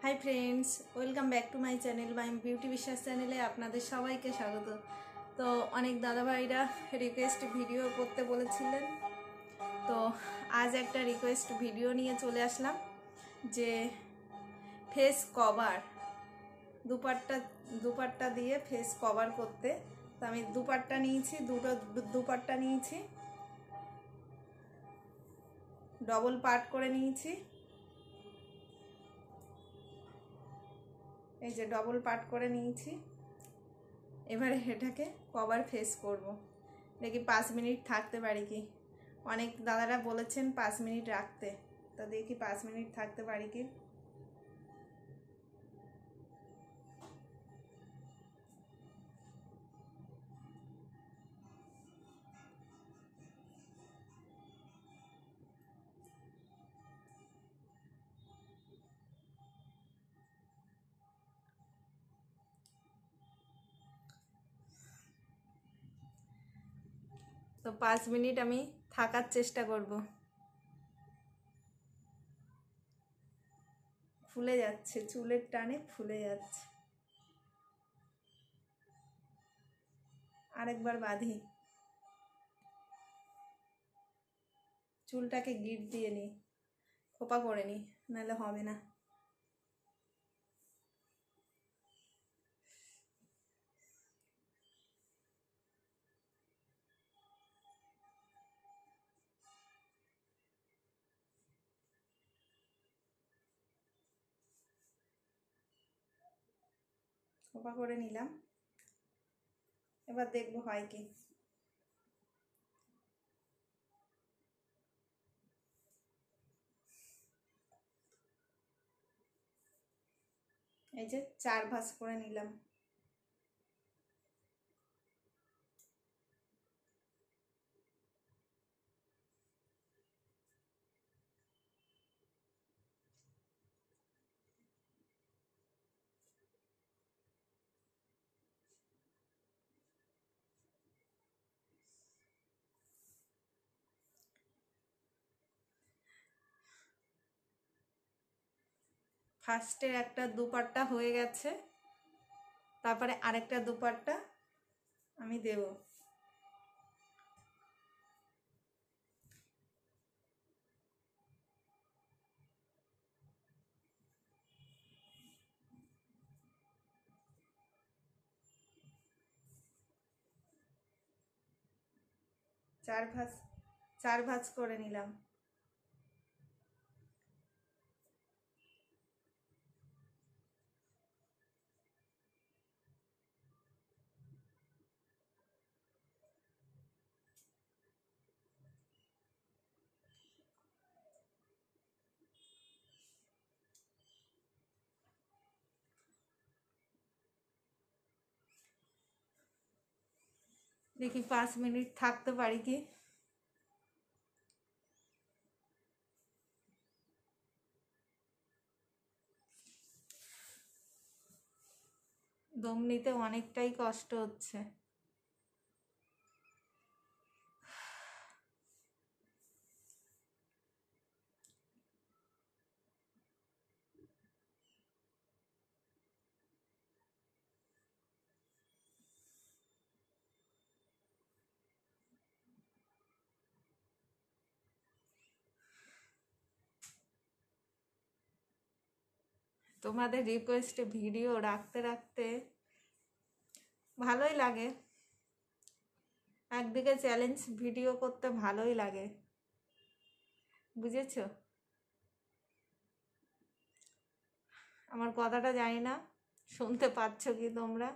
Hi friends, welcome back to my channel my beauty বিশ্বাস চ্যানেলে আপনাদের সবাইকে স্বাগত। তো অনেক দাদাভাইরা রিকোয়েস্ট ভিডিও করতে বলেছিলেন, তো আজ একটা রিকোয়েস্ট ভিডিও নিয়ে চলে আসলাম যে ফেস কভার দুপাট্টা দিয়ে ফেস কভার করতে। তো আমি দুপাট্টা নিয়েছি, দুপাট্টা নিয়েছি, ডবল পার্ট করে নিয়েছি। এই যে ডবল পার্ট করে নিয়েছি। এবারে এটাকে কভার ফেস করব, দেখি 5 মিনিট থাকতে পারি কি। অনেক দাদারা বলেছেন 5 মিনিট রাখতে, তো দেখি 5 মিনিট থাকতে পারি কি। তো 5 মিনিট আমি থাকার চেষ্টা করব। ফুলে যাচ্ছে, চুলের টানে ফুলে যাচ্ছে। আরেকবার বাঁধি, চুলটাকে গিট দিয়ে নিই, খোপা করে নিই, নাহলে হবে না। খোপা করে নিলাম, এবার দেখবো হয় কি। এই যে 4 ভাঁজ করে নিলাম। ফার্স্টের একটা দুপাট্টা হয়ে গেছে, তারপরে আরেকটা দুপাট্টা আমি দেব। চার ভাঁজ করে নিলাম। দেখি 5 মিনিট থাকতে পারি কি। দম নিতে অনেকটাই কষ্ট হচ্ছে। তোমাদের রিকোয়েস্টে ভিডিও রাখতে রাখতে ভালোই লাগে, একদিকে চ্যালেঞ্জ ভিডিও করতে ভালোই লাগে, বুঝেছো? আমার কথাটা জানি না শুনতে পাচ্ছ কি তোমরা।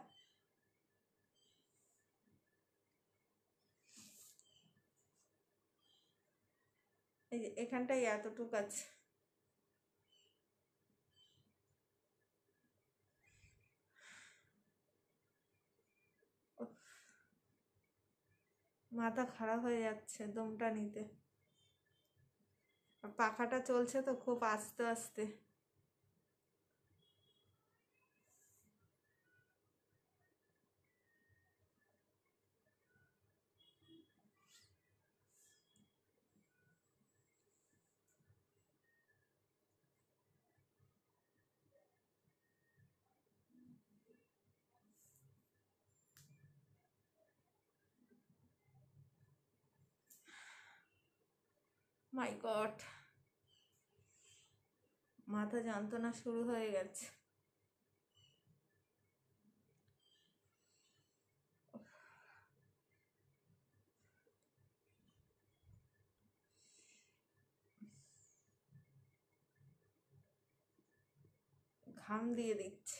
এই যে এখানটাই এতটুক আছে। মাথা খারাপ হয়ে যাচ্ছে দমটা নিতে, আর পাখাটা চলছে তো খুব আস্তে আস্তে। মাই গড, মাথা যন্ত্রণা শুরু হয়ে গেছে। ঘাম দিয়ে দিচ্ছে।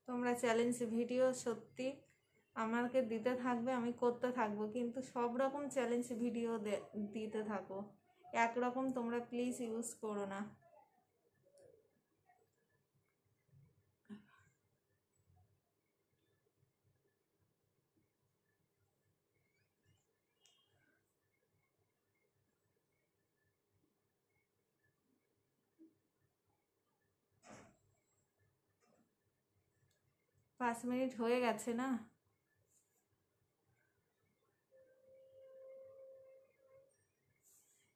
তোমরা চ্যালেঞ্জ ভিডিও সত্যি আমাকে দিতে থাকবে, আমি করতে থাকবো, কিন্তু সব রকম চ্যালেঞ্জ ভিডিও দিতে থাকো, একরকম তোমরা প্লিজ ইউজ করো না। 5 মিনিট হয়ে গেছে না?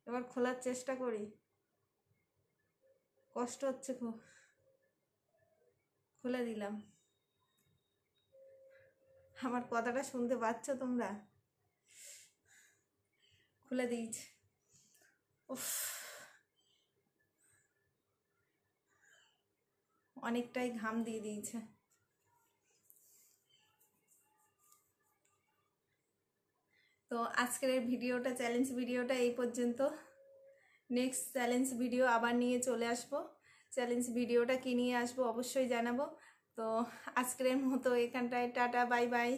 এবার খোলার চেষ্টা করি। কষ্ট হচ্ছে খুব। খুলে দিলাম। আমার কথাটা শুনতে পাচ্ছ তোমরা? খুলে দিয়েছি। উফ, অনেকটাই ঘাম দিয়ে দিয়েছে। তো আজকের এই ভিডিওটা, চ্যালেঞ্জ ভিডিওটা এই পর্যন্ত। নেক্সট চ্যালেঞ্জ ভিডিও আবার নিয়ে চলে আসবো। চ্যালেঞ্জ ভিডিওটা কি নিয়ে আসবো অবশ্যই জানাবো। তো আজকের মতো এখানটায় টাটা, বাই বাই।